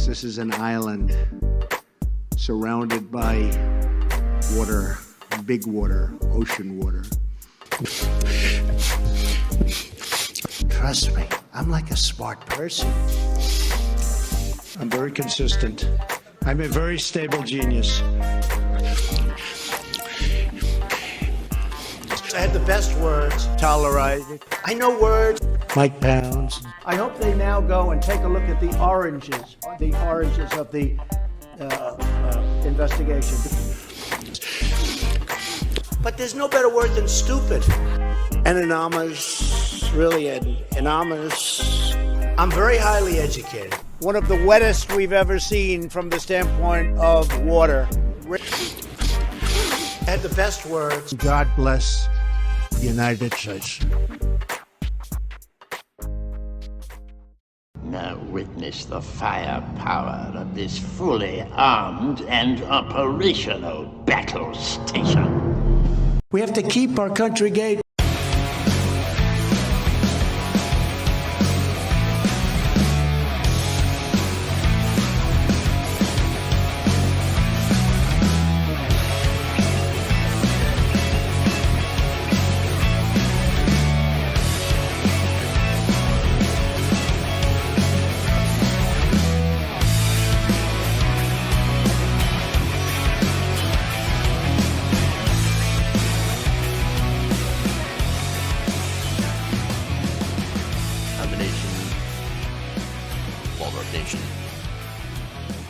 Yes, this is an island surrounded by water, big water, ocean water. Trust me, I'm like a smart person. I'm very consistent. I'm a very stable genius. I had the best words. Tolerate. I know words. Mike Pounds. I hope they now go and take a look at the oranges of the investigation. But there's no better word than stupid. Anonymous, really anonymous. I'm very highly educated. One of the wettest we've ever seen from the standpoint of water. Had the best words. God bless the United States. Now witness the firepower of this fully armed and operational battle station. We have to keep our country gay.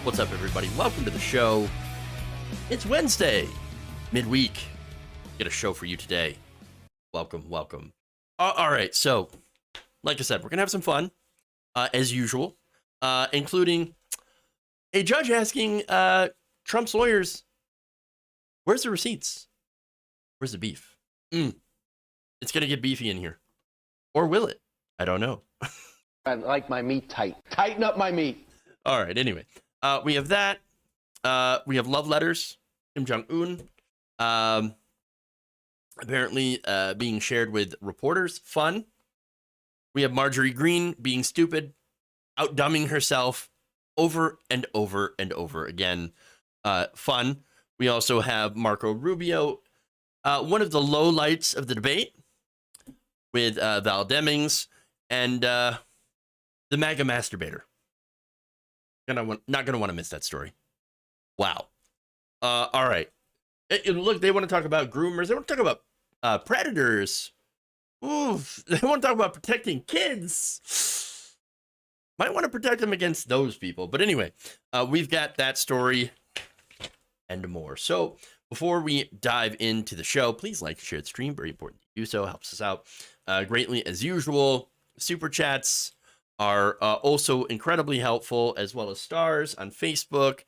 What's up, everybody? Welcome to the show. It's Wednesday, midweek. Get a show for you today. Welcome. All right, so like I said, we're gonna have some fun, as usual, including a judge asking Trump's lawyers, "Where's the receipts? Where's the beef?" It's gonna get beefy in here, or will it? I don't know. I like my meat tight. Tighten up my meat. All right. Anyway. We have that. We have love letters, Kim Jong-un, apparently being shared with reporters. Fun. We have Marjorie Greene being stupid, outdumbing herself over and over and over again. Fun. We also have Marco Rubio, one of the lowlights of the debate, with Val Demings and the MAGA Masturbator. Not gonna want to miss that story. Wow. All right. Look, they want to talk about groomers. They want to talk about predators. Oof. They want to talk about protecting kids. Might want to protect them against those people. But anyway, we've got that story and more. So before we dive into the show, please like, share the stream. Very important to do so. Helps us out greatly as usual. Super chats are also incredibly helpful, as well as stars on Facebook,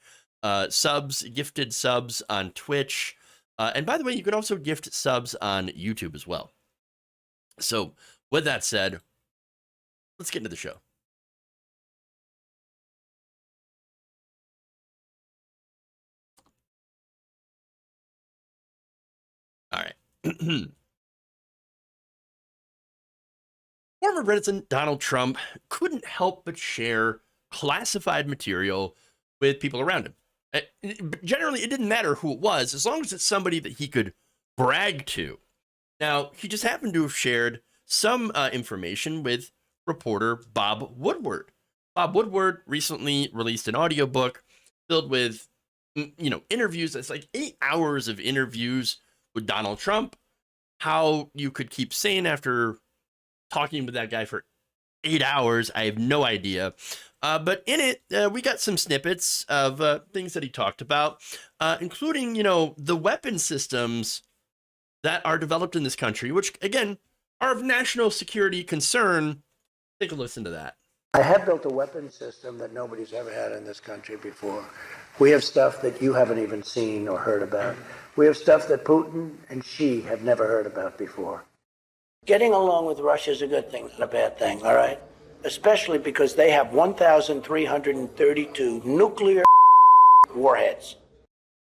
gifted subs on Twitch. And by the way, you can also gift subs on YouTube as well. So with that said, let's get into the show. All right. Former President Donald Trump couldn't help but share classified material with people around him. Generally, it didn't matter who it was, as long as it's somebody that he could brag to. Now, he just happened to have shared some information with reporter Bob Woodward. Bob Woodward recently released an audiobook filled with, interviews. It's like 8 hours of interviews with Donald Trump. How you could keep sane after talking with that guy for 8 hours, I have no idea. But in it, we got some snippets of things that he talked about, including, the weapon systems that are developed in this country, which, again, are of national security concern. Take a listen to that. I have built a weapon system that nobody's ever had in this country before. We have stuff that you haven't even seen or heard about. We have stuff that Putin and Xi have never heard about before. Getting along with Russia is a good thing, not a bad thing, all right? Especially because they have 1,332 nuclear warheads.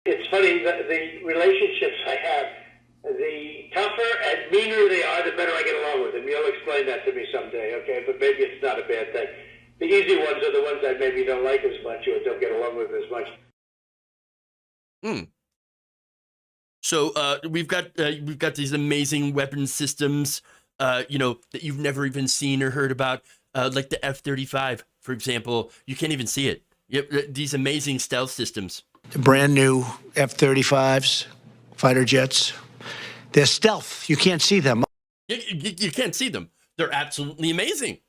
It's funny, the relationships I have, the tougher and meaner they are, the better I get along with them. You'll explain that to me someday, okay? But maybe it's not a bad thing. The easy ones are the ones I maybe don't like as much or don't get along with as much. So we've got these amazing weapon systems, that you've never even seen or heard about, like the F-35, for example. You can't even see it. These amazing stealth systems. The brand new F-35s, fighter jets, they're stealth. You can't see them. You can't see them. They're absolutely amazing.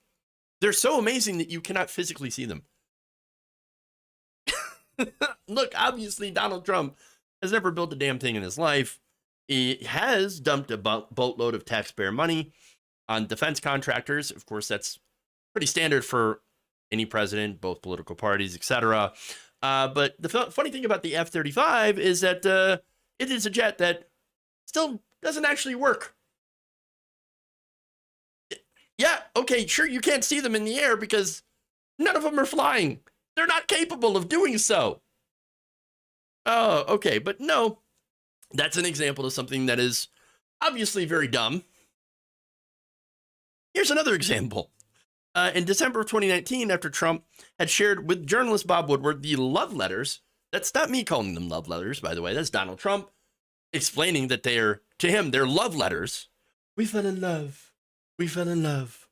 They're so amazing that you cannot physically see them. Look, obviously, Donald Trump has never built a damn thing in his life. He has dumped a boatload of taxpayer money on defense contractors. Of course, that's pretty standard for any president, both political parties, etc. But the funny thing about the F-35 is that it is a jet that still doesn't actually work. Yeah, okay, sure, you can't see them in the air because none of them are flying. They're not capable of doing so. Oh, okay, but no, that's an example of something that is obviously very dumb. Here's another example. In December of 2019, after Trump had shared with journalist Bob Woodward the love letters, that's not me calling them love letters, by the way, that's Donald Trump explaining that they're love letters. We fell in love. We fell in love.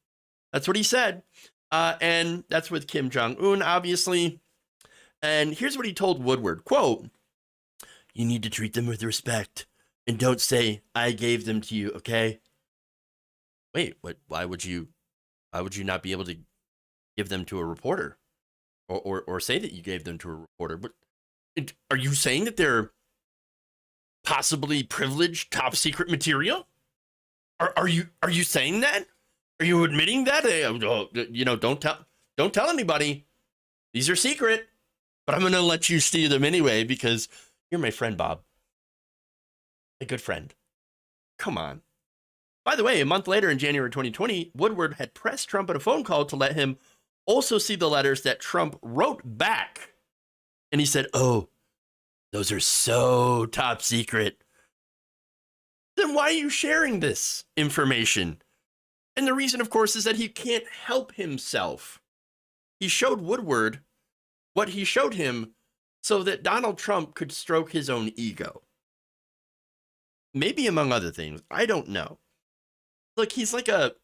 That's what he said. And that's with Kim Jong-un, obviously. And here's what he told Woodward, quote, "You need to treat them with respect and don't say, I gave them to you, okay?" Wait, what? Why would you not be able to give them to a reporter or say that you gave them to a reporter? But are you saying that they're possibly privileged, top secret material? Are you saying that? Are you admitting that? Don't tell anybody. These are secret, but I'm going to let you see them anyway because you're my friend, Bob. A good friend. Come on. By the way, a month later in January 2020, Woodward had pressed Trump at a phone call to let him also see the letters that Trump wrote back. And he said, "Oh, those are so top secret." Then why are you sharing this information? And the reason, of course, is that he can't help himself. He showed Woodward what he showed him so that Donald Trump could stroke his own ego. Maybe among other things. I don't know. Look, he's like a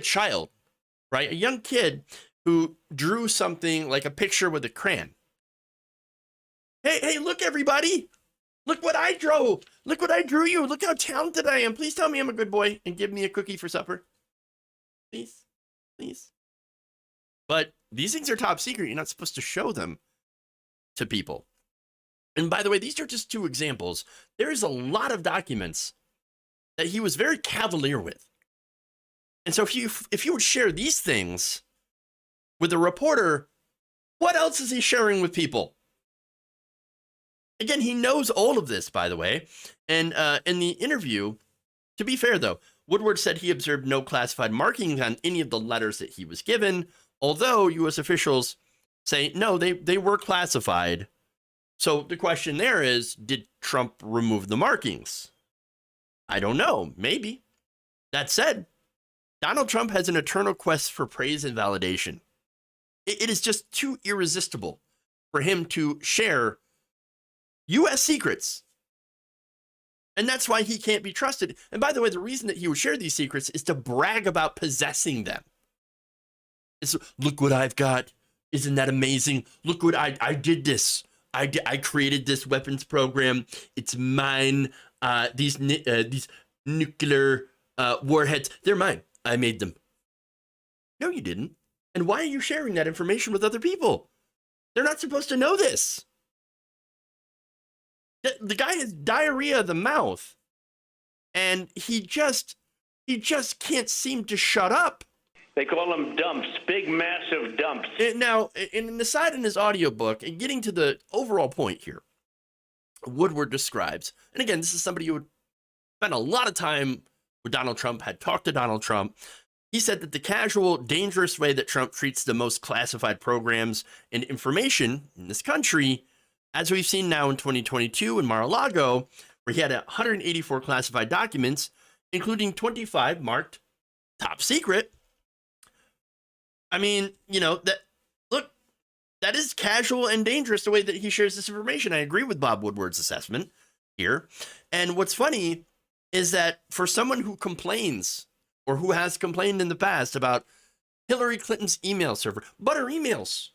child, right? A young kid who drew something like a picture with a crayon. Hey, look, everybody. Look what I drew. Look what I drew you. Look how talented I am. Please tell me I'm a good boy and give me a cookie for supper. Please. Please. But these things are top secret. You're not supposed to show them to people. And by the way, these are just two examples. There is a lot of documents that he was very cavalier with. And so if you would share these things with a reporter, what else is he sharing with people? Again, he knows all of this, by the way. And in the interview, to be fair, though, Woodward said he observed no classified markings on any of the letters that he was given, although U.S. officials say, no, they were classified. So the question there is, did Trump remove the markings? I don't know. Maybe. That said, Donald Trump has an eternal quest for praise and validation. It is just too irresistible for him to share U.S. secrets. And that's why he can't be trusted. And by the way, the reason that he would share these secrets is to brag about possessing them. It's, look what I've got. Isn't that amazing? Look what I did this. I created this weapons program. It's mine. These nuclear warheads, they're mine. I made them. No, you didn't. And why are you sharing that information with other people? They're not supposed to know this. The guy has diarrhea of the mouth, and he just can't seem to shut up. They call them dumps, big, massive dumps. Now, in an aside in his audiobook, and getting to the overall point here, Woodward describes, and again, this is somebody who would spend a lot of time with Donald Trump, had talked to Donald Trump. He said that the casual, dangerous way that Trump treats the most classified programs and information in this country, as we've seen now in 2022 in Mar-a-Lago, where he had 184 classified documents, including 25 marked top secret. I mean, look, that is casual and dangerous the way that he shares this information. I agree with Bob Woodward's assessment here. And what's funny is that for someone who complains or who has complained in the past about Hillary Clinton's email server, butter emails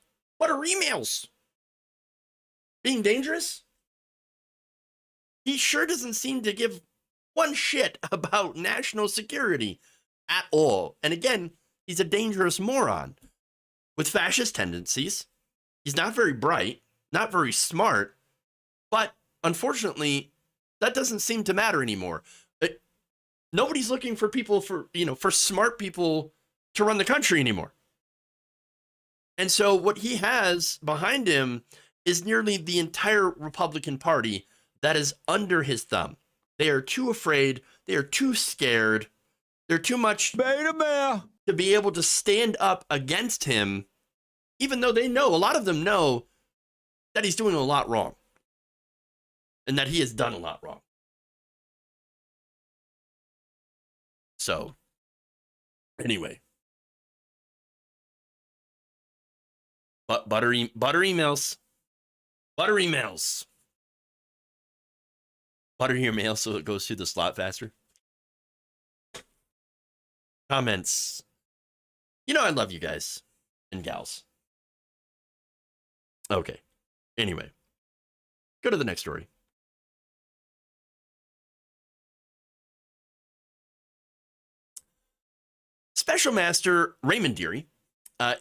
being dangerous, he sure doesn't seem to give one shit about national security at all. And again, he's a dangerous moron with fascist tendencies. He's not very bright, not very smart, but unfortunately, that doesn't seem to matter anymore. Nobody's looking for people for smart people to run the country anymore. And so what he has behind him is nearly the entire Republican Party that is under his thumb. They are too afraid. They are too scared. They're too much to be able to stand up against him, even though a lot of them know that he's doing a lot wrong and that he has done a lot wrong. So, anyway. But butter emails. Butter emails. Butter your mail so it goes through the slot faster. Comments. I love you guys and gals. Okay. Anyway. Go to the next story. Special Master Raymond Dearie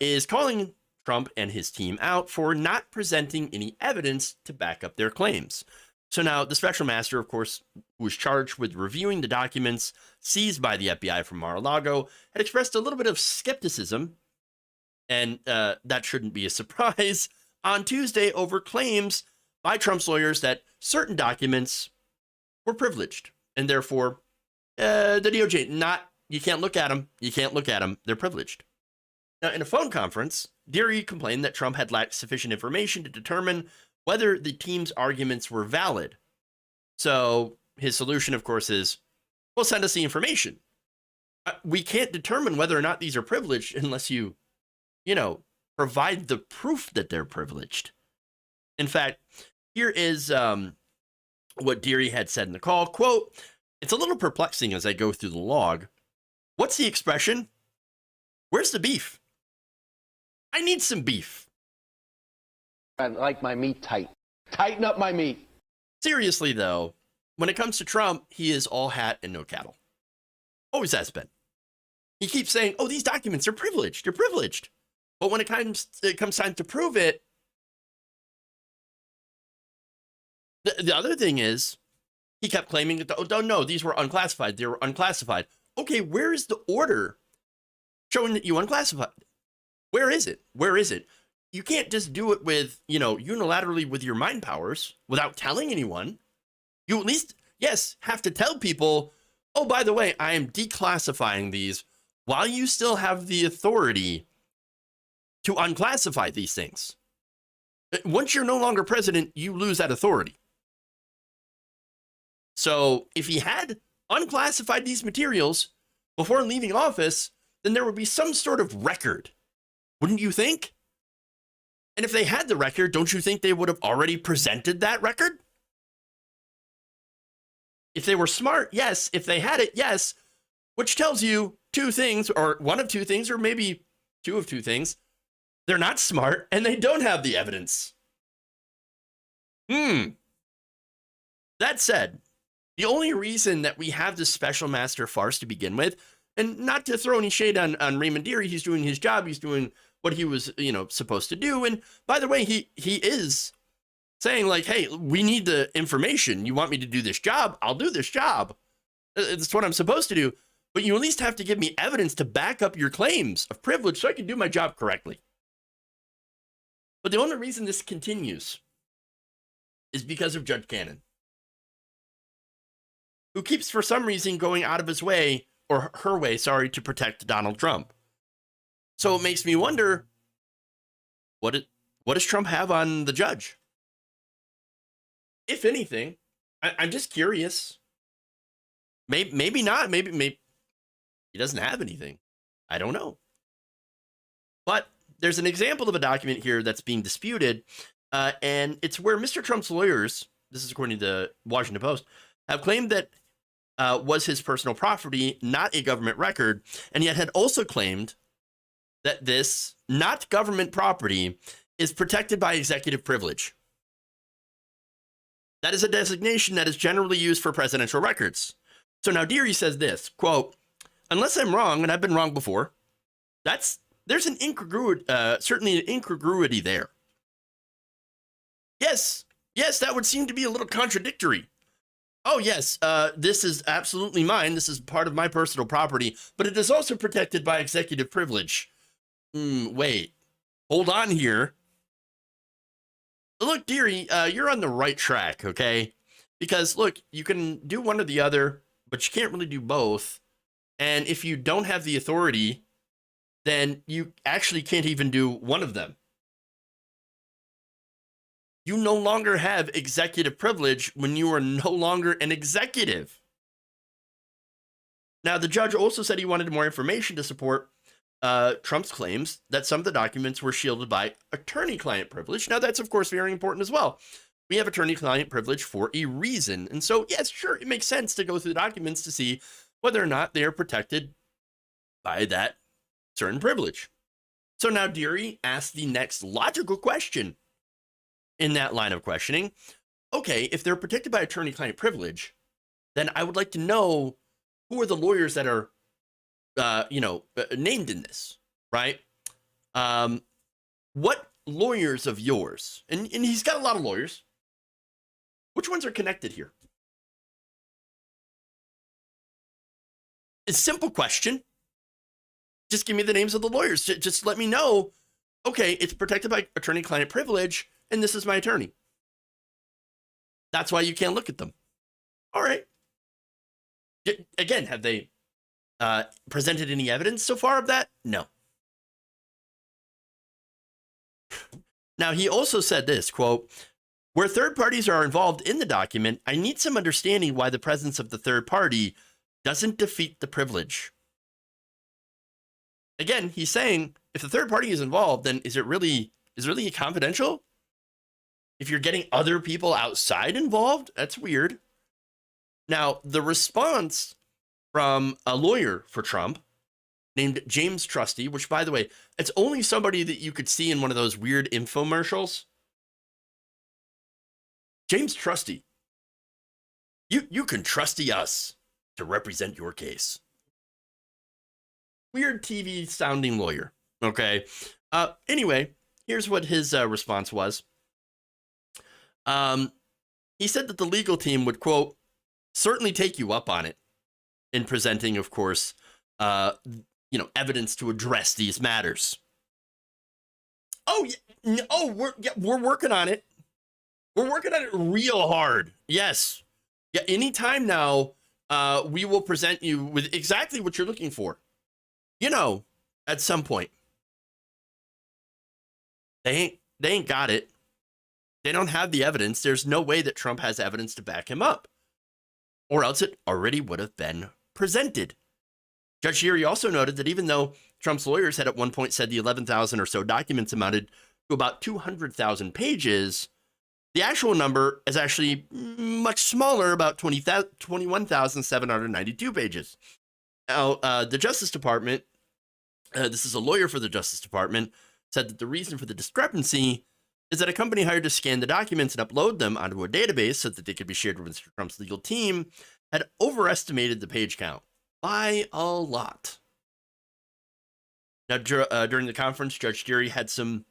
is calling Trump and his team out for not presenting any evidence to back up their claims. So now the Special Master, of course, who was charged with reviewing the documents seized by the FBI from Mar-a-Lago, had expressed a little bit of skepticism, and that shouldn't be a surprise, on Tuesday over claims by Trump's lawyers that certain documents were privileged, and therefore the DOJ, you can't look at them. You can't look at them. They're privileged. Now, in a phone conference, Dearie complained that Trump had lacked sufficient information to determine whether the team's arguments were valid. So his solution, of course, is, well, send us the information. We can't determine whether or not these are privileged unless you provide the proof that they're privileged. In fact, here is what Dearie had said in the call. Quote, "It's a little perplexing as I go through the log. What's the expression? Where's the beef? I need some beef. I like my meat tight. Tighten up my meat." Seriously, though, when it comes to Trump, he is all hat and no cattle. Always has been. He keeps saying, oh, these documents are privileged. They're privileged. But when it comes time to prove it, the other thing is, he kept claiming that, oh, no, these were unclassified. They were unclassified. Okay, where is the order showing that you unclassified? Where is it? Where is it? You can't just do it with, unilaterally with your mind powers without telling anyone. You at least, yes, have to tell people, oh, by the way, I am declassifying these while you still have the authority to unclassify these things. Once you're no longer president, you lose that authority. So if he had unclassified these materials before leaving office, then there would be some sort of record. Wouldn't you think? And if they had the record, don't you think they would have already presented that record? If they were smart, yes. If they had it, yes. Which tells you two things, or one of two things, or maybe two of two things. They're not smart, and they don't have the evidence. That said, the only reason that we have this special master farce to begin with, and not to throw any shade on Raymond Dearie, he's doing his job, he's doing what he was, supposed to do. And by the way, he is saying like, hey, we need the information. You want me to do this job? I'll do this job. It's what I'm supposed to do. But you at least have to give me evidence to back up your claims of privilege so I can do my job correctly. But the only reason this continues is because of Judge Cannon, who keeps for some reason going out of his way, or her way, sorry, to protect Donald Trump. So it makes me wonder, what does Trump have on the judge? If anything, I'm just curious. Maybe not. Maybe he doesn't have anything. I don't know. But there's an example of a document here that's being disputed, and it's where Mr. Trump's lawyers, this is according to the Washington Post, have claimed that was his personal property, not a government record, and yet had also claimed that this, not government property, is protected by executive privilege. That is a designation that is generally used for presidential records. So now Deary says this, quote, unless I'm wrong, and I've been wrong before, there's an incongruity, certainly an incongruity there. Yes, that would seem to be a little contradictory. Oh, yes, this is absolutely mine. This is part of my personal property, but it is also protected by executive privilege. Wait, hold on here. Look, Deary, you're on the right track, okay? Because, look, you can do one or the other, but you can't really do both. And if you don't have the authority, then you actually can't even do one of them. You no longer have executive privilege when you are no longer an executive. Now, the judge also said he wanted more information to support Trump's claims that some of the documents were shielded by attorney-client privilege. Now, that's, of course, very important as well. We have attorney-client privilege for a reason. And so, yes, sure, it makes sense to go through the documents to see whether or not they are protected by that certain privilege. So now Deary asked the next logical question in that line of questioning. Okay, if they're protected by attorney-client privilege, then I would like to know who are the lawyers that are named in this, right? What lawyers of yours, and he's got a lot of lawyers, which ones are connected here? It's a simple question. Just give me the names of the lawyers. Just let me know, okay, it's protected by attorney-client privilege, and this is my attorney. That's why you can't look at them. All right. Again, have they presented any evidence so far of that? No. Now, he also said this, quote, where third parties are involved in the document, I need some understanding why the presence of the third party doesn't defeat the privilege. Again, he's saying if the third party is involved, then is it really confidential? If you're getting other people outside involved, that's weird. Now, the response from a lawyer for Trump named James Trusty, which, by the way, it's only somebody that you could see in one of those weird infomercials. James Trusty, you can trusty us to represent your case. Weird TV sounding lawyer. Okay. Anyway, here's what his response was. He said that the legal team would, quote, certainly take you up on it in presenting, of course, evidence to address these matters. Oh, yeah, we're working on it. We're working on it real hard. Yes. Yeah. Anytime now, we will present you with exactly what you're looking for. At some point. They ain't got it. They don't have the evidence. There's no way that Trump has evidence to back him up, or else it already would have been presented. Judge Deary also noted that even though Trump's lawyers had at one point said the 11,000 or so documents amounted to about 200,000 pages, the actual number is actually much smaller, about 21,792 pages. Now, the Justice Department, this is a lawyer for the Justice Department, said that the reason for the discrepancy is that a company hired to scan the documents and upload them onto a database so that they could be shared with Mr. Trump's legal team had overestimated the page count by a lot. Now, during the conference, Judge Deary had some,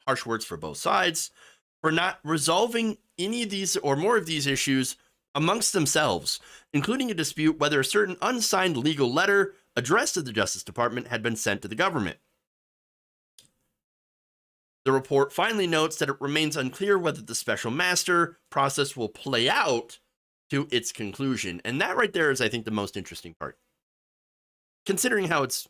harsh words for both sides for not resolving any of these or more of these issues amongst themselves, including a dispute whether a certain unsigned legal letter addressed to the Justice Department had been sent to the government. The report finally notes that it remains unclear whether the special master process will play out to its conclusion. And that right there is, I think, the most interesting part. Considering how it's,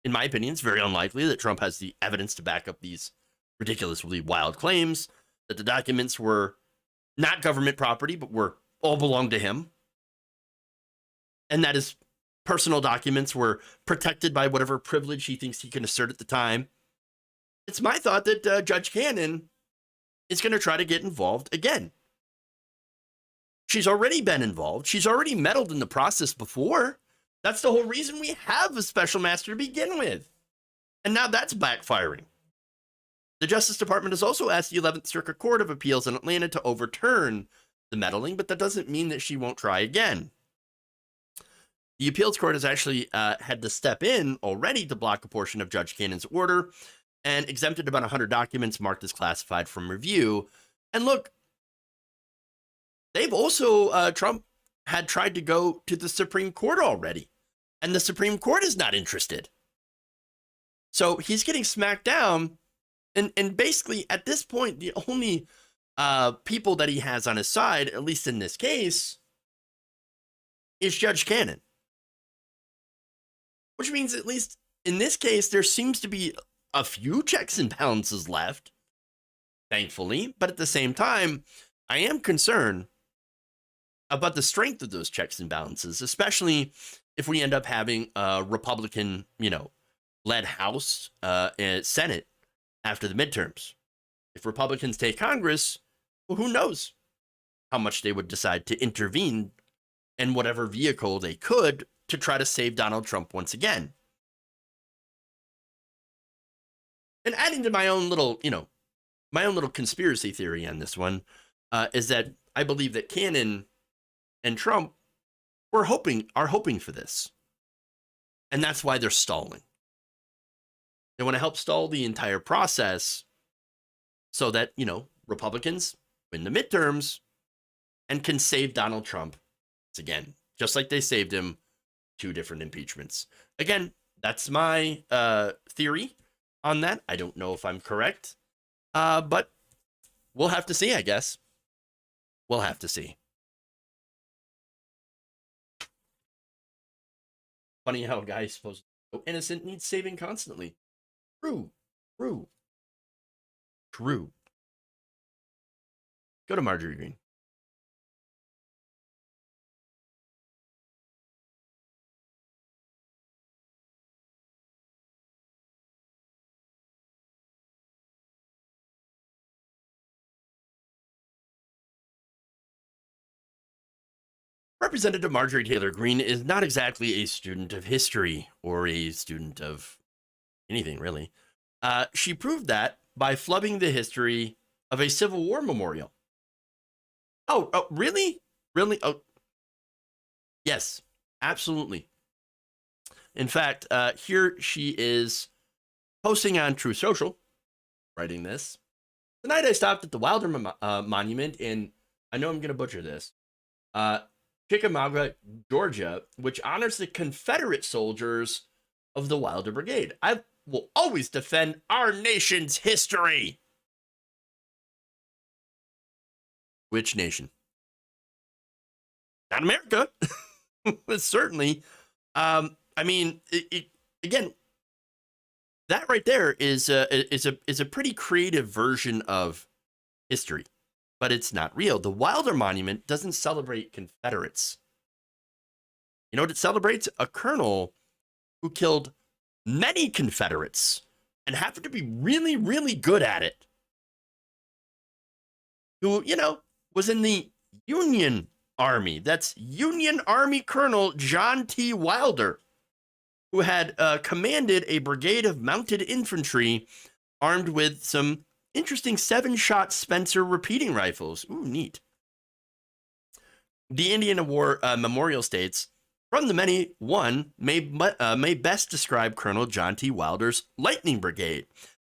in my opinion, it's very unlikely that Trump has the evidence to back up these ridiculously wild claims, that the documents were not government property, but all belonged to him. And that is personal documents were protected by whatever privilege he thinks he can assert at the time. It's my thought that Judge Cannon is going to try to get involved again. She's already been involved. She's already meddled in the process before. That's the whole reason we have a special master to begin with. And now that's backfiring. The Justice Department has also asked the 11th Circuit Court of Appeals in Atlanta to overturn the meddling, but that doesn't mean that she won't try again. The appeals court has actually had to step in already to block a portion of Judge Cannon's order and exempted about 100 documents marked as classified from review. And look, they've also, Trump had tried to go to the Supreme Court already, and the Supreme Court is not interested. So he's getting smacked down, and basically at this point, the only people that he has on his side, at least in this case, is Judge Cannon. Which means, at least in this case, there seems to be a few checks and balances left, thankfully. But at the same time, I am concerned about the strength of those checks and balances, especially if we end up having a Republican, led House and Senate after the midterms. If Republicans take Congress, well, who knows how much they would decide to intervene in whatever vehicle they could to try to save Donald Trump once again. And adding to my own little conspiracy theory on this one is that I believe that Cannon and Trump are hoping for this. And that's why they're stalling. They want to help stall the entire process so that, Republicans win the midterms and can save Donald Trump once again, just like they saved him 2 different impeachments. Again, that's my theory on that. I don't know if I'm correct, but we'll have to see, I guess. We'll have to see. Funny how a guy is supposed to be so innocent needs saving constantly. True. Go to Marjorie Greene. Representative Marjorie Taylor Greene is not exactly a student of history or a student of anything, really. She proved that by flubbing the history of a Civil War memorial. Oh, really? Really? Oh, yes, absolutely. In fact, here she is posting on True Social, writing this. Tonight I stopped at the Wilder Monument in, I know I'm going to butcher this, Chickamauga, Georgia, which honors the Confederate soldiers of the Wilder Brigade. I will always defend our nation's history. Which nation? Not America. Certainly. Again, that right there is a pretty creative version of history. But it's not real. The Wilder Monument doesn't celebrate Confederates. You know what it celebrates? A colonel who killed many Confederates and happened to be really, really good at it. Who, was in the Union Army. That's Union Army Colonel John T. Wilder, who had commanded a brigade of mounted infantry armed with some interesting 7-shot Spencer repeating rifles. Ooh, neat. The Indiana War Memorial states, from the many, one may best describe Colonel John T. Wilder's Lightning Brigade.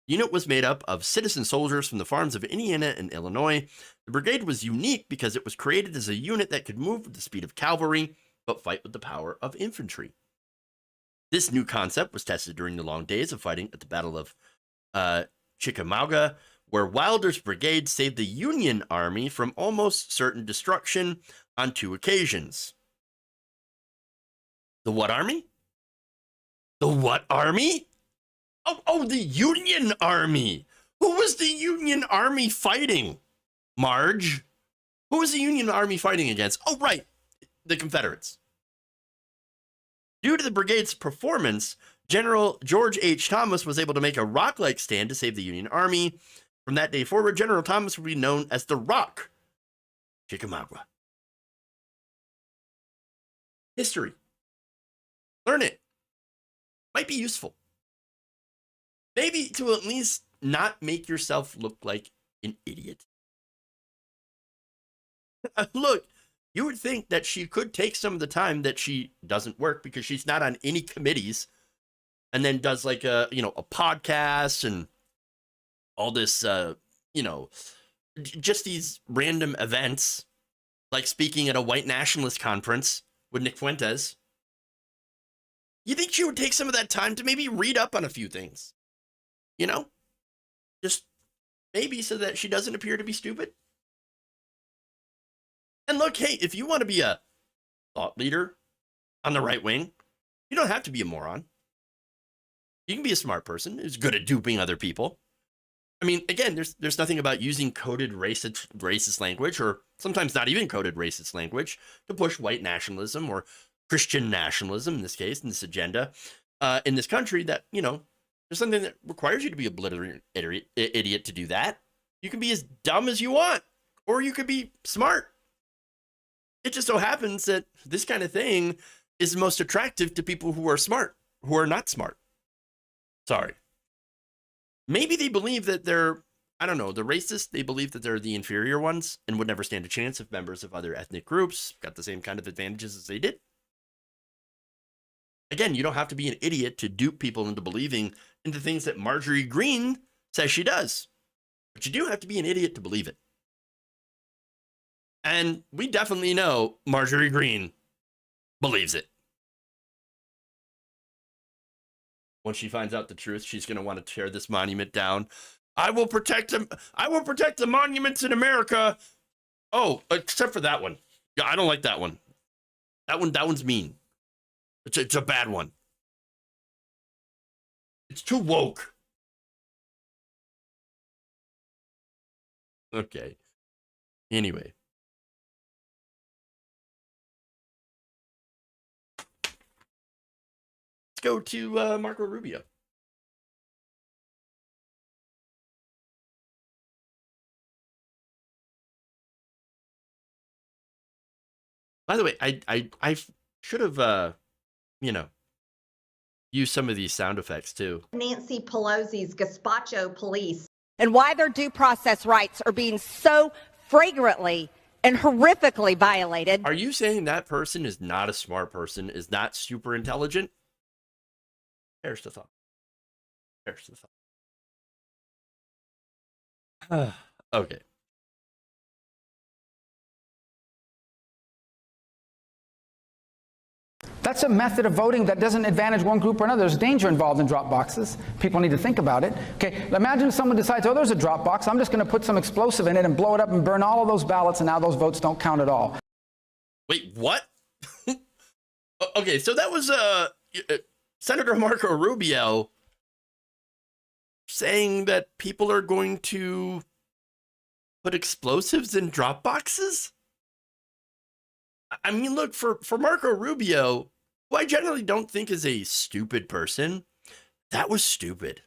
The unit was made up of citizen soldiers from the farms of Indiana and Illinois. The brigade was unique because it was created as a unit that could move with the speed of cavalry, but fight with the power of infantry. This new concept was tested during the long days of fighting at the Battle of Chickamauga, where Wilder's brigade saved the Union Army from almost certain destruction on 2 occasions. The what army? The what army? Oh, the Union Army. Who was the Union Army fighting? Marge? Who was the Union Army fighting against? Oh, right. The Confederates. Due to the brigade's performance, General George H. Thomas was able to make a rock-like stand to save the Union Army. From that day forward, General Thomas will be known as the Rock. Chickamauga. History. Learn it. Might be useful. Maybe to at least not make yourself look like an idiot. Look, you would think that she could take some of the time that she doesn't work because she's not on any committees and then does like a podcast and all this, just these random events, like speaking at a white nationalist conference with Nick Fuentes. You think she would take some of that time to maybe read up on a few things? Just maybe so that she doesn't appear to be stupid. And look, hey, if you want to be a thought leader on the right wing, you don't have to be a moron. You can be a smart person who's good at duping other people. I mean, again, there's nothing about using coded racist language, or sometimes not even coded racist language, to push white nationalism or Christian nationalism, in this case, in this agenda, in this country that, there's something that requires you to be a belligerent idiot to do that. You can be as dumb as you want, or you could be smart. It just so happens that this kind of thing is most attractive to people who are smart, who are not smart. Sorry. Maybe they believe that they're, the racist, they believe that they're the inferior ones and would never stand a chance if members of other ethnic groups got the same kind of advantages as they did. Again, you don't have to be an idiot to dupe people into believing into things that Marjorie Greene says she does. But you do have to be an idiot to believe it. And we definitely know Marjorie Greene believes it. Once she finds out the truth, she's going to want to tear this monument down. I will protect them. I will protect the monuments in America. Oh, except for that one. Yeah, I don't like that one. That one's mean. It's a bad one. It's too woke. Okay. Anyway. Let's go to Marco Rubio. By the way, I should have use some of these sound effects too. Nancy Pelosi's gazpacho police. And why their due process rights are being so flagrantly and horrifically violated. Are you saying that person is not a smart person, is not super intelligent? There's the thought. There's the thought. Okay. That's a method of voting that doesn't advantage one group or another. There's danger involved in drop boxes. People need to think about it. Okay, imagine if someone decides, oh, there's a drop box. I'm just going to put some explosive in it and blow it up and burn all of those ballots, and now those votes don't count at all. Wait, what? Okay, so that was Senator Marco Rubio saying that people are going to put explosives in drop boxes? I mean, look, for Marco Rubio, who I generally don't think is a stupid person, that was stupid.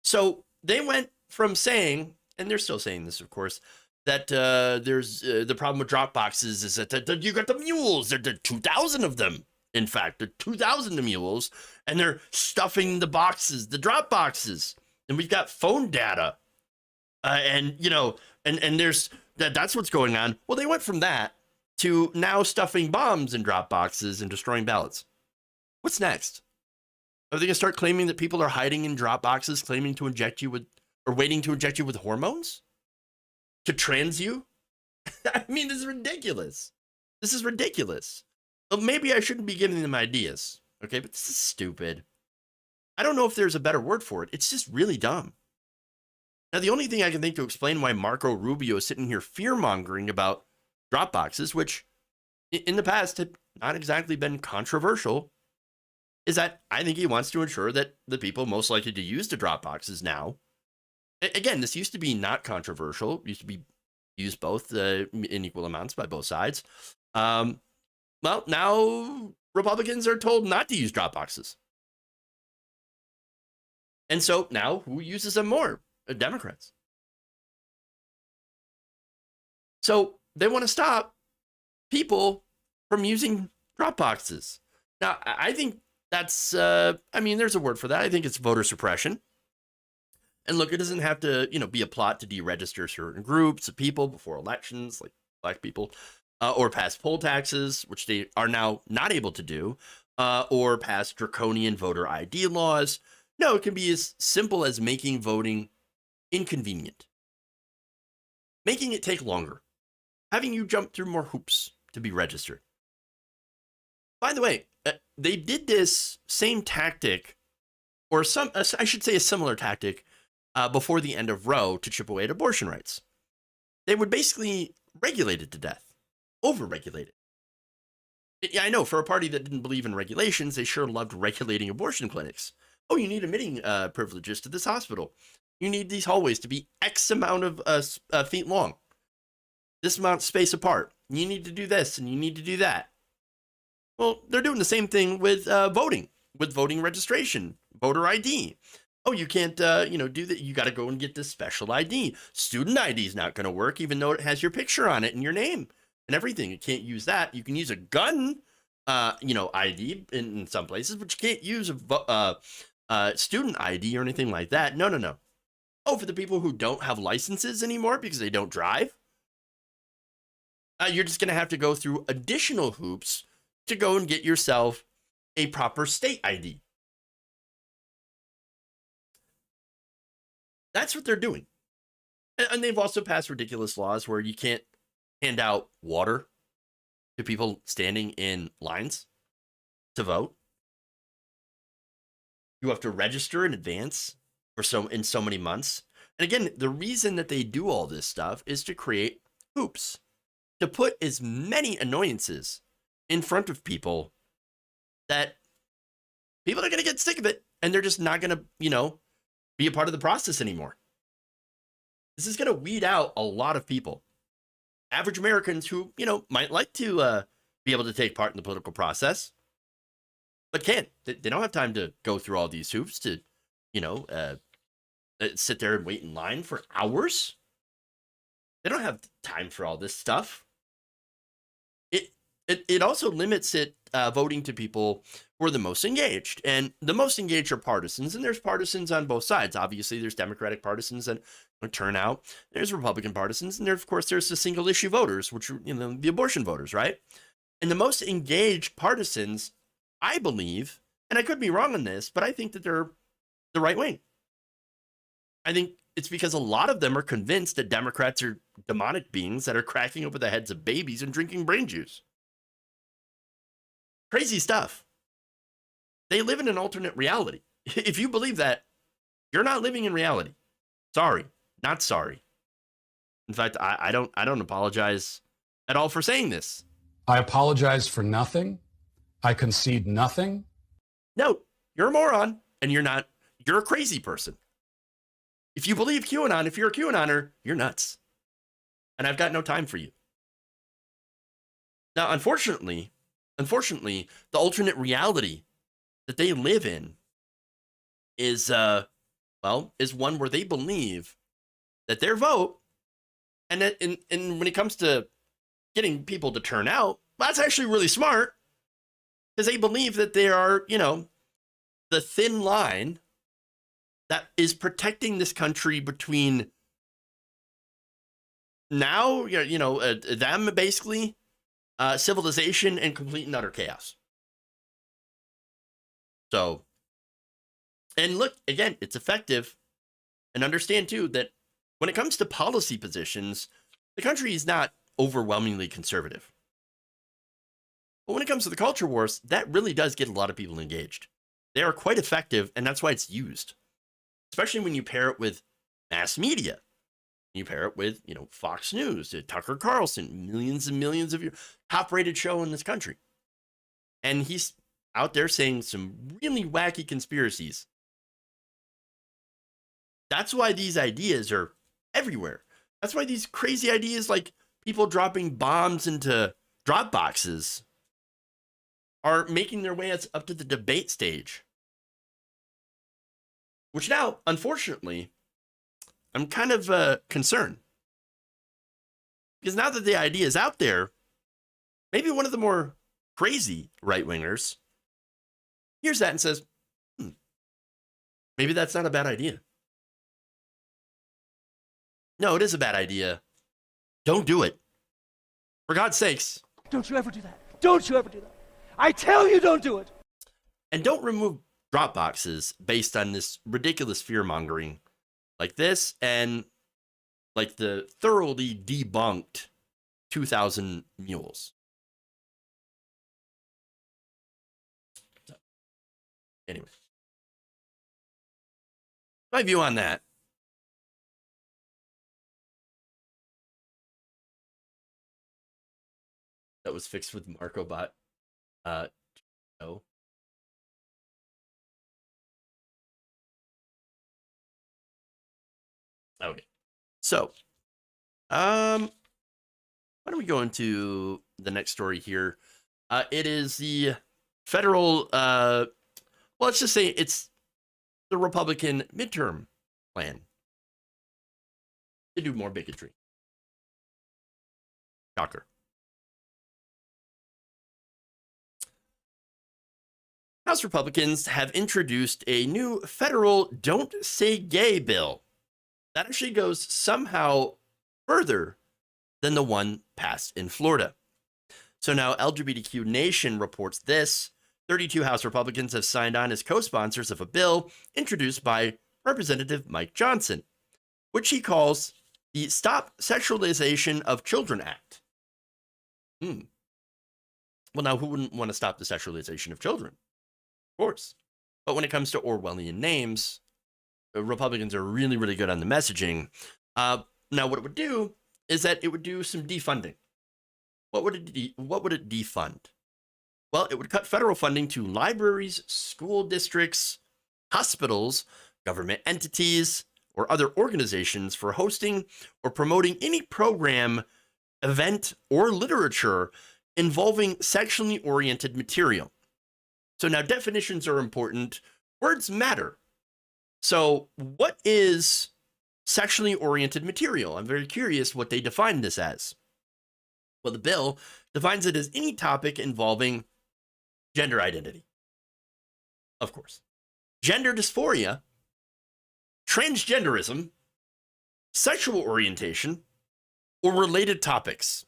So they went from saying, and they're still saying this, of course, that there's the problem with drop boxes is that you got the mules. There are 2,000 of them. In fact, there are 2,000 mules, and they're stuffing the boxes, the drop boxes. And we've got phone data. And there's that's what's going on. Well, they went from that to now stuffing bombs in drop boxes and destroying ballots. What's next? Are they going to start claiming that people are hiding in drop boxes, claiming to inject you with, or waiting to inject you with hormones? To trans you? I mean, this is ridiculous. This is ridiculous. Well, maybe I shouldn't be giving them ideas, okay? But this is stupid. I don't know if there's a better word for it. It's just really dumb. Now, the only thing I can think to explain why Marco Rubio is sitting here fear-mongering about drop boxes, which in the past had not exactly been controversial, is that I think he wants to ensure that the people most likely to use the drop boxes now, again, this used to be not controversial, used to be used both in equal amounts by both sides. Well, now Republicans are told not to use drop boxes. And so now who uses them more? Democrats. So they want to stop people from using drop boxes. Now, I think that's, there's a word for that. I think it's voter suppression. And look, it doesn't have to, be a plot to deregister certain groups of people before elections, like black people, or pass poll taxes, which they are now not able to do, or pass draconian voter ID laws. No, it can be as simple as making voting inconvenient, making it take longer, having you jump through more hoops to be registered. By the way, they did this same tactic, or I should say a similar tactic, before the end of Roe to chip away at abortion rights. They would basically regulate it to death, over-regulate it. Yeah, I know, for a party that didn't believe in regulations, they sure loved regulating abortion clinics. Oh, you need admitting privileges to this hospital. You need these hallways to be X amount of feet long, this amount of space apart. You need to do this and you need to do that. Well, they're doing the same thing with voting, with voting registration, voter ID. Oh, you can't, do that. You got to go and get this special ID. Student ID is not going to work, even though it has your picture on it and your name and everything. You can't use that. You can use a gun, ID in some places, but you can't use a student ID or anything like that. No. Oh, for the people who don't have licenses anymore because they don't drive, you're just going to have to go through additional hoops to go and get yourself a proper state ID. That's what they're doing. And they've also passed ridiculous laws where you can't hand out water to people standing in lines to vote. You have to register in advance in so many months. And again, the reason that they do all this stuff is to create hoops, to put as many annoyances in front of people that people are going to get sick of it, and they're just not going to, be a part of the process anymore. This is going to weed out a lot of people, average Americans who, might like to be able to take part in the political process, but can't. They don't have time to go through all these hoops to, sit there and wait in line for hours. They don't have time for all this stuff. It also limits voting to people who are the most engaged, and the most engaged are partisans, and there's partisans on both sides. Obviously, there's Democratic partisans that turn out. There's Republican partisans, and there's the single issue voters, which are the abortion voters, right? And the most engaged partisans, I believe, and I could be wrong on this, but I think that they're the right wing. I think it's because a lot of them are convinced that Democrats are demonic beings that are cracking over the heads of babies and drinking brain juice. Crazy stuff. They live in an alternate reality. If you believe that, you're not living in reality. Sorry, not sorry. In fact, I don't apologize at all for saying this. I apologize for nothing. I concede nothing. No, you're a moron, and you're a crazy person. If you believe QAnon, if you're a QAnoner, you're nuts. And I've got no time for you. Now, unfortunately, the alternate reality that they live in is one where they believe that their vote, and when it comes to getting people to turn out, that's actually really smart, because they believe that they are, the thin line that is protecting this country between now, them basically, civilization, and complete and utter chaos. So, and look, again, it's effective. And understand, too, that when it comes to policy positions, the country is not overwhelmingly conservative. But when it comes to the culture wars, that really does get a lot of people engaged. They are quite effective, and that's why it's used. Especially when you pair it with mass media. You pair it with, Fox News, Tucker Carlson, millions and millions of your top-rated show in this country. And he's out there saying some really wacky conspiracies. That's why these ideas are everywhere. That's why these crazy ideas like people dropping bombs into drop boxes are making their way up to the debate stage. Which now, unfortunately, I'm kind of concerned. Because now that the idea is out there, maybe one of the more crazy right-wingers hears that and says, maybe that's not a bad idea. No, it is a bad idea. Don't do it. For God's sakes. Don't you ever do that. Don't you ever do that. I tell you, don't do it. And don't remove drop boxes based on this ridiculous fear-mongering like this and like the thoroughly debunked 2,000 mules. So, anyway. My view on that. That was fixed with MarcoBot. No. Okay. So, why don't we go into the next story here? It is the federal, well, let's just say it's the Republican midterm plan to do more bigotry. Shocker. House Republicans have introduced a new federal Don't Say Gay bill that actually goes somehow further than the one passed in Florida. So now LGBTQ Nation reports this. 32 House Republicans have signed on as co-sponsors of a bill introduced by Representative Mike Johnson, which he calls the Stop Sexualization of Children Act. Well, now who wouldn't want to stop the sexualization of children? Of course. But when it comes to Orwellian names, Republicans are really, really good on the messaging. Now, what it would do is that it would do some defunding. What would it defund? Well, it would cut federal funding to libraries, school districts, hospitals, government entities, or other organizations for hosting or promoting any program, event, or literature involving sexually oriented material. So now definitions are important. Words matter. So what is sexually oriented material? I'm very curious what they define this as. Well, the bill defines it as any topic involving gender identity. Of course. Gender dysphoria, transgenderism, sexual orientation, or related topics.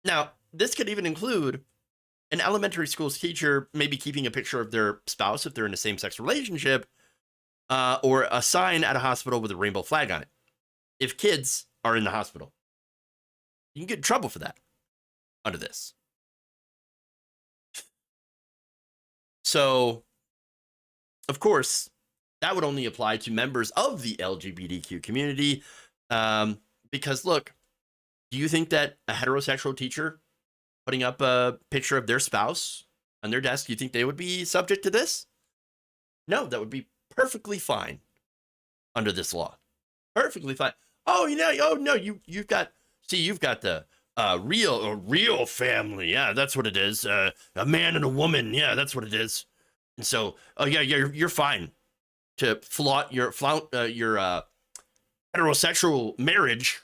Now, this could even include an elementary school's teacher maybe keeping a picture of their spouse if they're in a same-sex relationship, or a sign at a hospital with a rainbow flag on it. If kids are in the hospital, you can get in trouble for that under this. So, of course, that would only apply to members of the LGBTQ community, because look, do you think that a heterosexual teacher putting up a picture of their spouse on their desk, you think they would be subject to this? No, that would be perfectly fine under this law. Perfectly fine. Oh, no, you've got the real family. Yeah, that's what it is. A man and a woman. Yeah, that's what it is. And so, oh yeah, you're fine to flaunt your heterosexual marriage.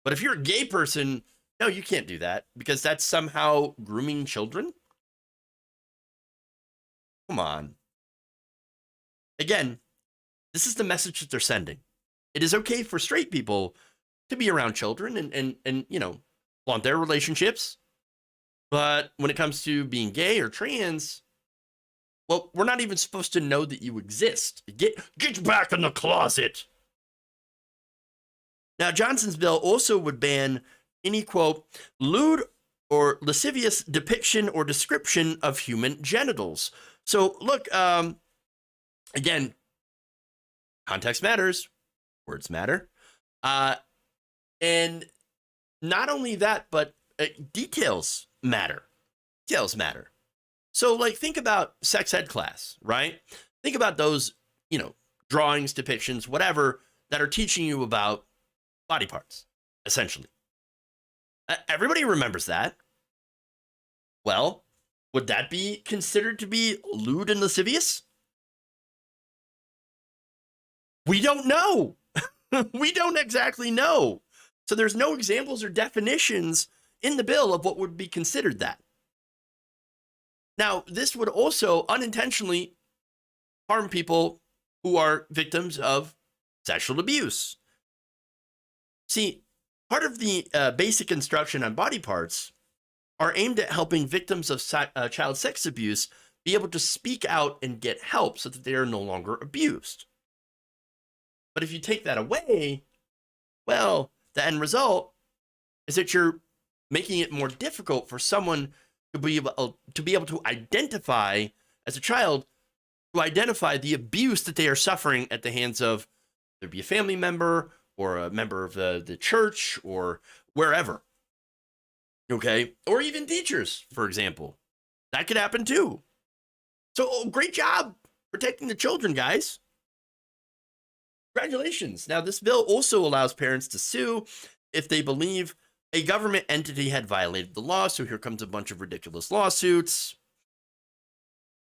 But if you're a gay person, no, you can't do that because that's somehow grooming children. Come on. Again, this is the message that they're sending. It is okay for straight people to be around children and flaunt their relationships. But when it comes to being gay or trans, well, we're not even supposed to know that you exist. Get back in the closet. Now, Johnson's bill also would ban any, quote, lewd or lascivious depiction or description of human genitals. So, look, again, context matters. Words matter. And not only that, but details matter. Details matter. So, like, think about sex ed class, right? Think about those, drawings, depictions, whatever, that are teaching you about body parts, essentially. Everybody remembers that. Well, would that be considered to be lewd and lascivious? We don't know. We don't exactly know. So there's no examples or definitions in the bill of what would be considered that. Now, this would also unintentionally harm people who are victims of sexual abuse. See, part of the basic instruction on body parts are aimed at helping victims of child sex abuse be able to speak out and get help so that they are no longer abused. But if you take that away, well, the end result is that you're making it more difficult for someone to be able to identify, as a child, to identify the abuse that they are suffering at the hands of, there be a family member or a member of the church or wherever. Okay? Or even teachers, for example. That could happen too. So, great job protecting the children, guys. Congratulations. Now, this bill also allows parents to sue if they believe a government entity had violated the law. So here comes a bunch of ridiculous lawsuits.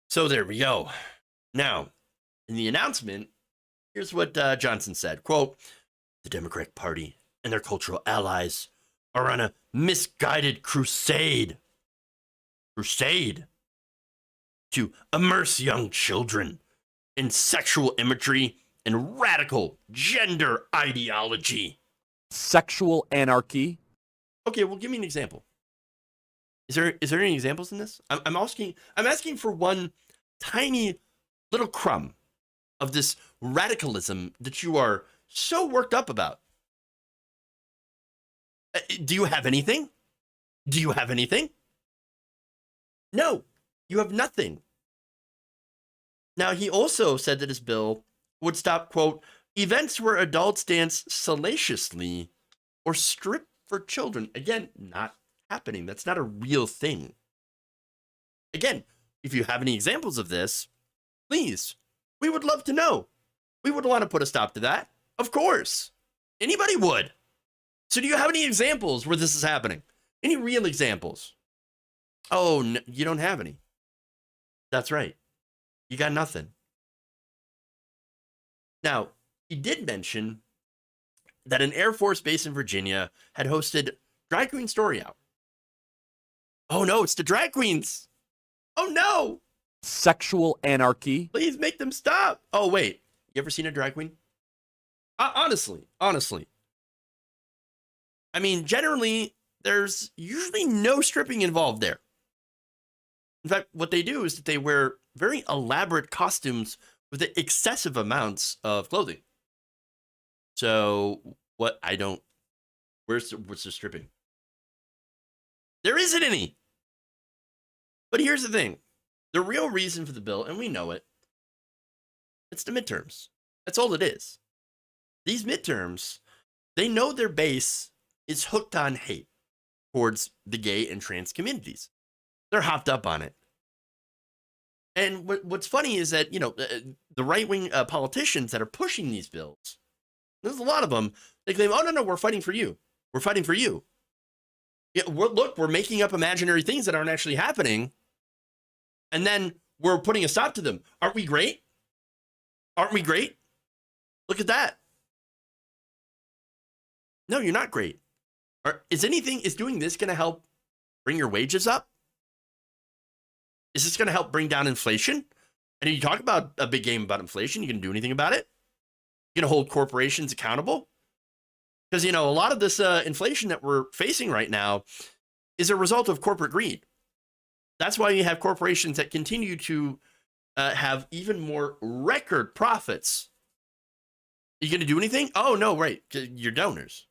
So there we go. Now, in the announcement, here's what Johnson said, quote, "The Democratic Party and their cultural allies are on a misguided crusade to immerse young children in sexual imagery and radical gender ideology." Sexual anarchy. Okay, well, give me an example. Is there any examples in this? I'm asking for one tiny little crumb of this radicalism that you are so worked up about. Do you have anything? Do you have anything? No, you have nothing. Now, he also said that his bill would stop, quote, "events where adults dance salaciously or strip for children." Again, not happening. That's not a real thing. Again, if you have any examples of this, please, we would love to know. We would want to put a stop to that. Of course. Anybody would. So do you have any examples where this is happening? Any real examples? Oh, no, you don't have any. That's right. You got nothing. Now, he did mention that an Air Force base in Virginia had hosted Drag Queen Story Out. Oh no, it's the drag queens. Oh no. Sexual anarchy. Please make them stop. Oh wait, you ever seen a drag queen? Honestly. I mean, generally, there's usually no stripping involved there. In fact, what they do is that they wear very elaborate costumes with excessive amounts of clothing. So, what's the stripping? There isn't any. But here's the thing. The real reason for the bill, and we know it, it's the midterms. That's all it is. These midterms, they know their base is hooked on hate towards the gay and trans communities. They're hopped up on it. And what's funny is that, the right-wing politicians that are pushing these bills, there's a lot of them, they claim, oh, no, we're fighting for you. We're fighting for you. Yeah, we're making up imaginary things that aren't actually happening. And then we're putting a stop to them. Aren't we great? Aren't we great? Look at that. No, you're not great. Is doing this going to help bring your wages up? Is this going to help bring down inflation? And you talk about a big game about inflation. You going to do anything about it? You going to hold corporations accountable? Because, a lot of this inflation that we're facing right now is a result of corporate greed. That's why you have corporations that continue to have even more record profits. Are you going to do anything? Oh, no, right. Your donors.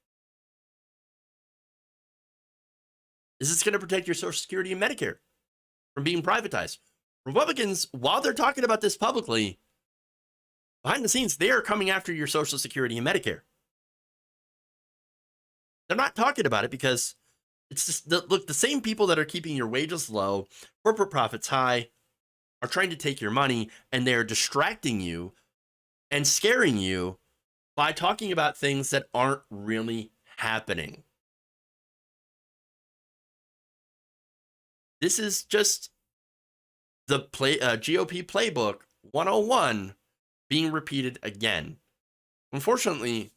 Is this going to protect your Social Security and Medicare from being privatized? Republicans, while they're talking about this publicly, behind the scenes, they are coming after your Social Security and Medicare. They're not talking about it because it's just, the same people that are keeping your wages low, corporate profits high, are trying to take your money, and they're distracting you and scaring you by talking about things that aren't really happening. This is just the GOP playbook 101 being repeated again. Unfortunately,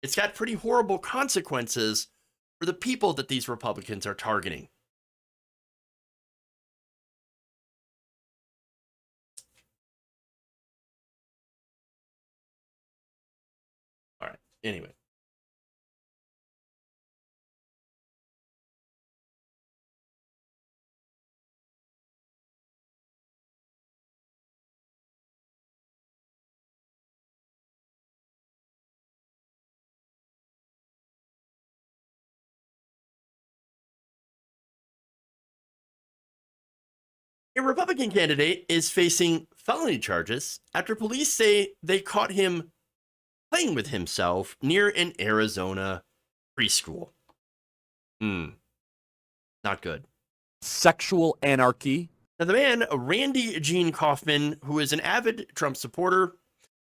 it's got pretty horrible consequences for the people that these Republicans are targeting. All right. Anyway. A Republican candidate is facing felony charges after police say they caught him playing with himself near an Arizona preschool. Not good. Sexual anarchy. Now, the man, Randy Gene Kaufman, who is an avid Trump supporter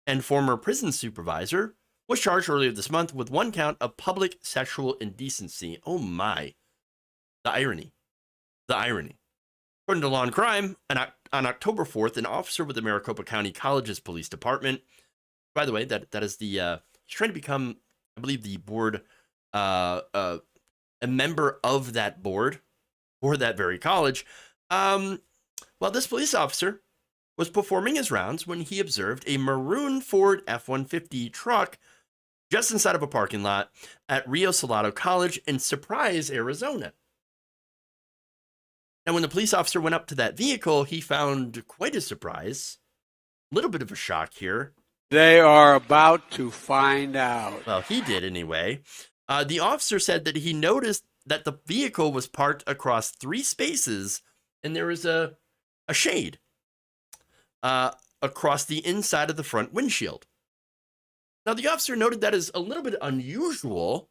and former prison supervisor, was charged earlier this month with one count of public sexual indecency. Oh my. The irony. The irony. According to Law and Crime, on October 4th, an officer with the Maricopa County College's police department, by the way, that is the, he's trying to become, I believe, the board, a member of that board for that very college. Well, this police officer was performing his rounds when he observed a maroon Ford F-150 truck just inside of a parking lot at Rio Salado College in Surprise, Arizona. Now, when the police officer went up to that vehicle, he found quite a surprise. A little bit of a shock here. They are about to find out. Well, he did anyway. The officer said that he noticed that the vehicle was parked across 3 spaces and there was a shade across the inside of the front windshield. Now, the officer noted that is a little bit unusual.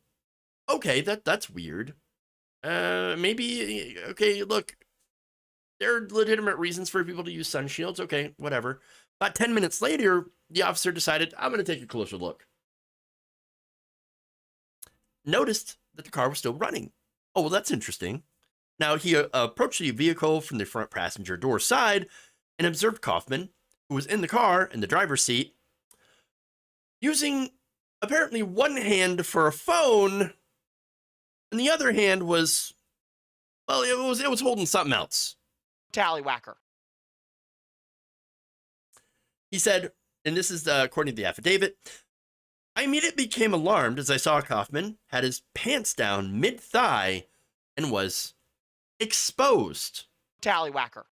Okay, that's weird. Maybe, okay, look, there are legitimate reasons for people to use sun shields. Okay, whatever. About 10 minutes later, the officer decided, I'm going to take a closer look. Noticed that the car was still running. Oh, well, that's interesting. Now, he approached the vehicle from the front passenger door side and observed Kaufman, who was in the car in the driver's seat, using apparently one hand for a phone, and the other hand was, well, it was holding something else. Tallywhacker. He said, and this is according to the affidavit, I immediately became alarmed as I saw Kaufman had his pants down mid-thigh and was exposed. Tallywhacker.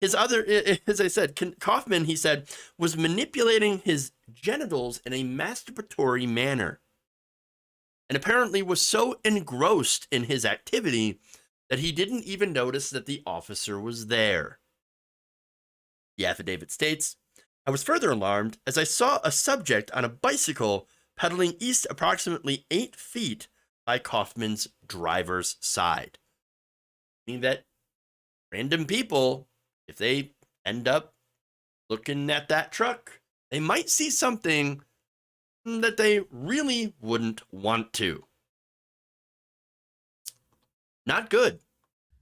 His other, as I said, Kaufman, he said, was manipulating his genitals in a masturbatory manner, and apparently was so engrossed in his activity that he didn't even notice that the officer was there. The affidavit states, I was further alarmed as I saw a subject on a bicycle pedaling east approximately 8 feet by Kaufman's driver's side. Meaning that random people, if they end up looking at that truck, they might see something that they really wouldn't want to. Not good.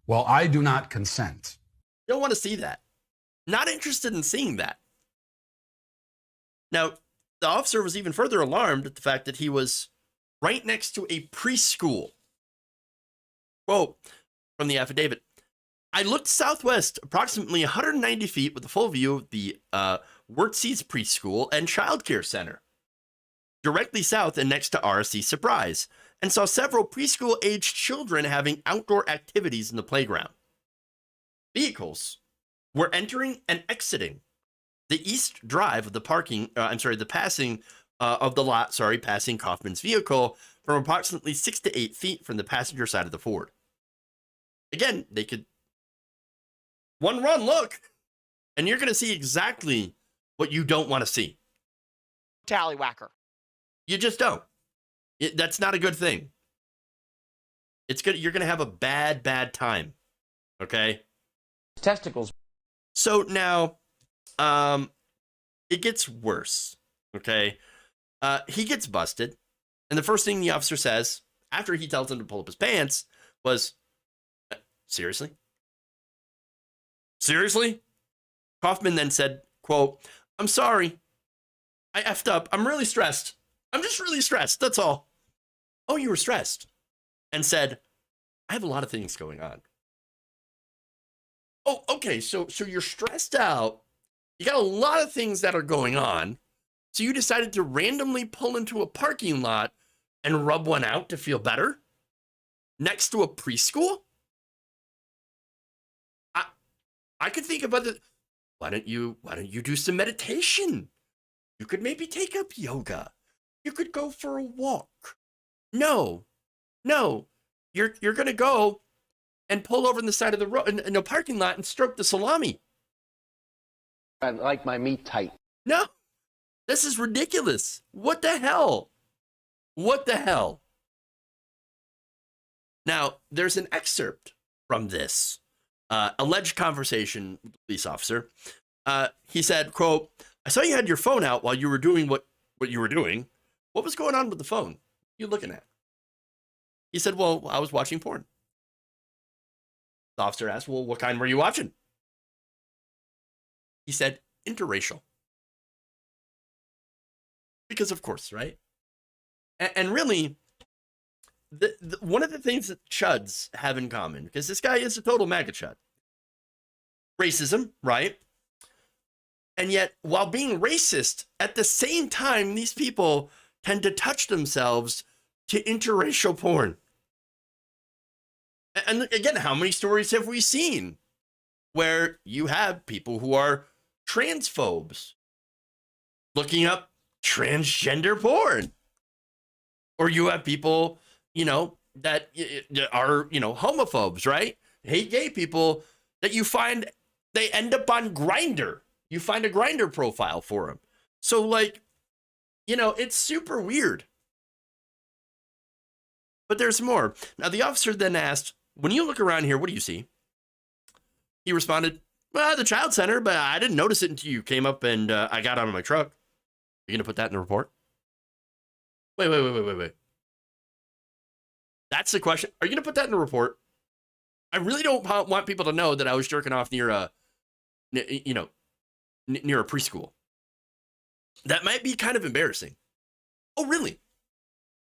Well, I do not consent. Don't want to see that. Not interested in seeing that. Now, the officer was even further alarmed at the fact that he was right next to a preschool. Quote from the affidavit, I looked southwest approximately 190 feet with a full view of the Wurtzies Preschool and Child Care Center, directly south and next to RSC Surprise, and saw several preschool-aged children having outdoor activities in the playground. Vehicles were entering and exiting the east drive of the passing of the lot, passing Kaufman's vehicle from approximately 6 to 8 feet from the passenger side of the Ford. Again, they could one run look, and you're going to see exactly what you don't want to see. Tallywhacker. You just don't. That's not a good thing. It's good. You're going to have a bad time. Okay? Testicles. So now, it gets worse. Okay? He gets busted, and the first thing the officer says, after he tells him to pull up his pants, was, seriously? Seriously? Kaufman then said, quote, I'm sorry. I effed up. I'm really stressed. I'm just really stressed. That's all. Oh, you were stressed. And said, I have a lot of things going on. Oh, okay. So you're stressed out. You got a lot of things that are going on. So you decided to randomly pull into a parking lot and rub one out to feel better? Next to a preschool? I could think of other. Why don't you do some meditation? You could maybe take up yoga. You could go for a walk. No. You're gonna go and pull over on the side of the road in a parking lot and stroke the salami. I like my meat tight. No, this is ridiculous. What the hell? What the hell? Now, there's an excerpt from this alleged conversation with the police officer. He said, quote, I saw you had your phone out while you were doing what you were doing. What was going on with the phone? What are you looking at? He said, well, I was watching porn. The officer asked, well, what kind were you watching? He said, interracial. Because of course, right? And really, one of the things that chuds have in common, because this guy is a total MAGA chud, racism, right? And yet, while being racist, at the same time, these people tend to touch themselves to interracial porn. And again, how many stories have we seen where you have people who are transphobes looking up transgender porn? Or you have people, that are, homophobes, right? Hate gay people that you find they end up on Grindr. You find a Grindr profile for them. So it's super weird. But there's more. Now, the officer then asked, when you look around here, what do you see? He responded, well, the child center, but I didn't notice it until you came up and I got out of my truck. You going to put that in the report? Wait. That's the question. Are you going to put that in the report? I really don't want people to know that I was jerking off near a preschool. That might be kind of embarrassing. Oh, really?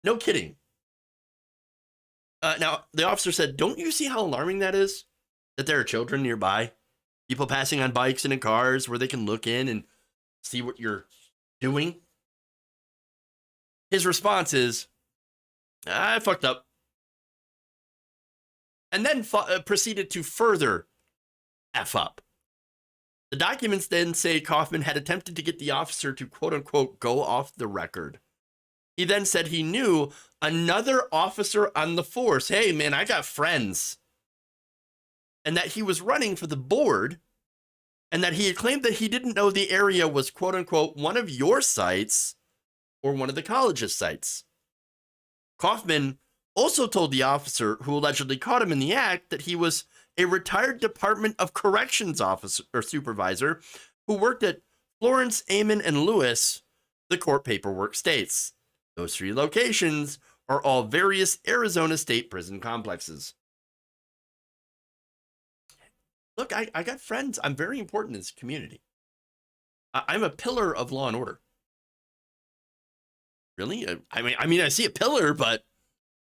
No kidding. Now, the officer said, don't you see how alarming that is? That there are children nearby, people passing on bikes and in cars where they can look in and see what you're doing? His response is, I fucked up. And then proceeded to further F up. The documents then say Kaufman had attempted to get the officer to quote unquote go off the record. He then said he knew another officer on the force. Hey, man, I got friends. And that he was running for the board, and that he had claimed that he didn't know the area was quote unquote one of your sites or one of the college's sites. Kaufman also told the officer who allegedly caught him in the act that he was a retired Department of Corrections officer or supervisor who worked at Florence, Amon, and Lewis, the court paperwork states. Those three locations are all various Arizona state prison complexes. Look, I got friends. I'm very important in this community. I'm a pillar of law and order. Really? I mean, I see a pillar, but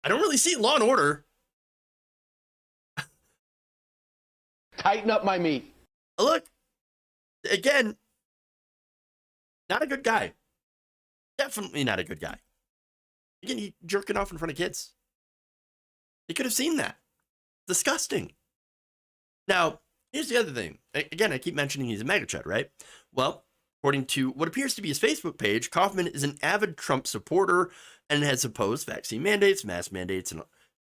I don't really see law and order. Tighten up my meat. Look, again, not a good guy. Definitely not a good guy. Again, he jerking off in front of kids. They could have seen that. Disgusting. Now, here's the other thing. Again, I keep mentioning he's a MAGA chud, right? Well, according to what appears to be his Facebook page, Kaufman is an avid Trump supporter and has opposed vaccine mandates, mask mandates,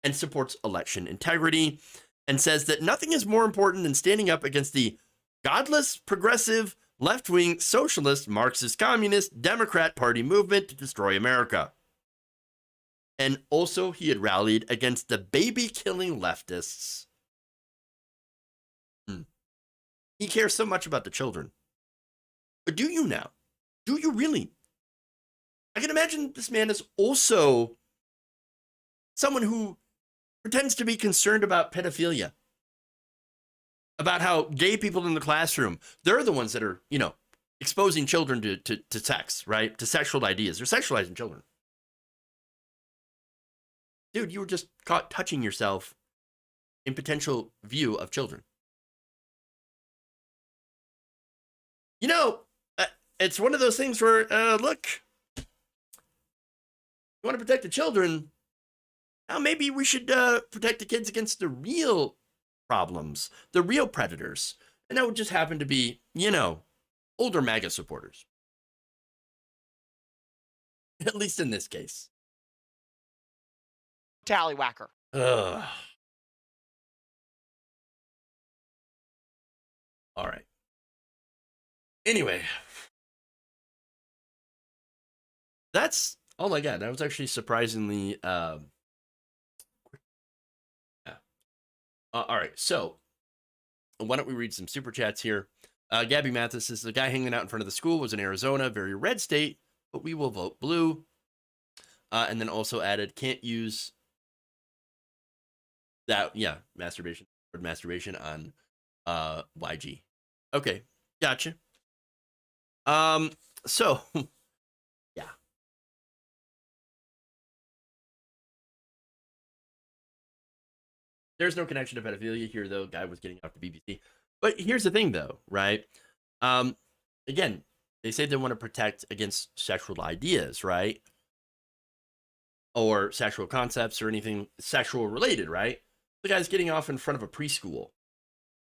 and supports election integrity, and says that nothing is more important than standing up against the godless, progressive, left-wing, socialist, Marxist, communist, Democrat Party movement to destroy America. And also, he had rallied against the baby-killing leftists. He cares so much about the children. But do you now? Do you really? I can imagine this man is also someone who pretends to be concerned about pedophilia. about how gay people in the classroom, they're the ones that are, exposing children to sex, right? To sexual ideas. They're sexualizing children. Dude, you were just caught touching yourself in potential view of children. It's one of those things where, look, you want to protect the children. Now maybe we should protect the kids against the real problems, the real predators. And that would just happen to be, older MAGA supporters. At least in this case. Tallywhacker. Ugh. All right. Anyway. That's all I got. That was actually surprisingly... yeah. All right, so why don't we read some super chats here? Gabby Mathis says, the guy hanging out in front of the school was in Arizona, very red state, but we will vote blue. And then also added, can't use that, masturbation on YG. Okay, gotcha. So, yeah. There's no connection to pedophilia here, though. Guy was getting off the BBC. But here's the thing, though, right? Again, they say they want to protect against sexual ideas, right? Or sexual concepts or anything sexual related, right? The guy's getting off in front of a preschool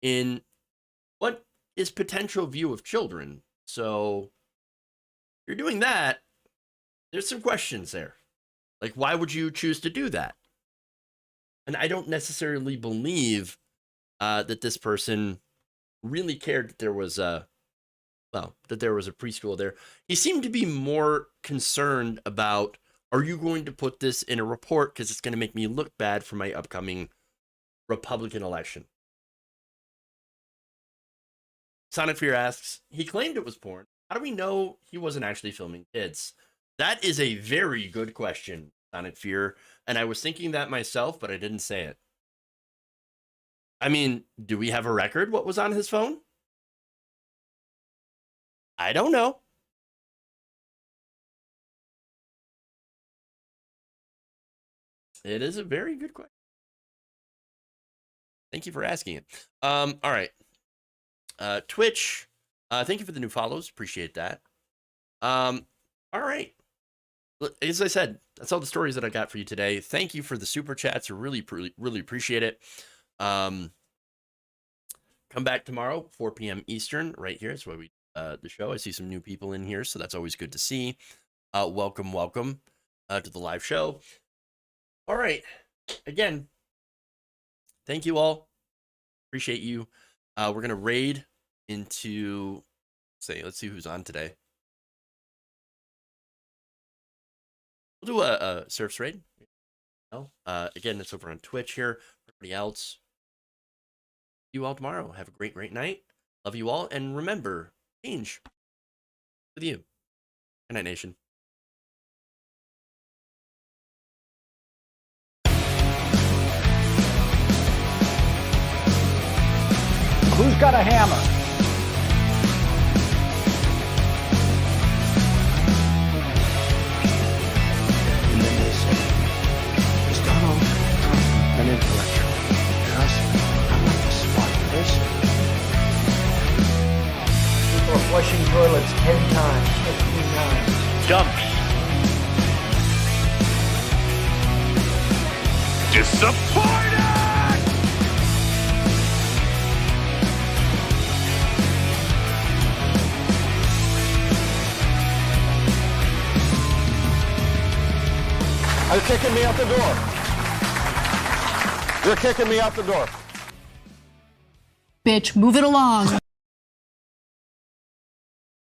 in what is potential view of children. So if you're doing that, there's some questions there. Like, why would you choose to do that? And I don't necessarily believe that this person really cared that there was a preschool there. He seemed to be more concerned about, are you going to put this in a report because it's going to make me look bad for my upcoming Republican election? Sonic Fear asks, he claimed it was porn. How do we know he wasn't actually filming kids? That is a very good question, Sonic Fear. And I was thinking that myself, but I didn't say it. I mean, do we have a record what was on his phone? I don't know. It is a very good question. Thank you for asking it. All right. Twitch, thank you for the new follows. Appreciate that. All right. As I said, that's all the stories that I got for you today. Thank you for the super chats. I really appreciate it. Come back tomorrow, 4 p.m. Eastern, right here. That's why we the show. I see some new people in here, so that's always good to see. Welcome to the live show. All right. Again, thank you all. Appreciate you. We're going to raid into, let's see who's on today. We'll do a surfs raid. Again, it's over on Twitch here. For everybody else, see you all tomorrow. Have a great night. Love you all. And remember, change with you. Good night, nation. Who's got a hammer? And then they say, is Donald Trump an intellectual? Yes, I'm like a smart person. People are flushing toilets 10 times, 15 times. Dumps. Disappointed! You're kicking me out the door. You're kicking me out the door. Bitch, move it along.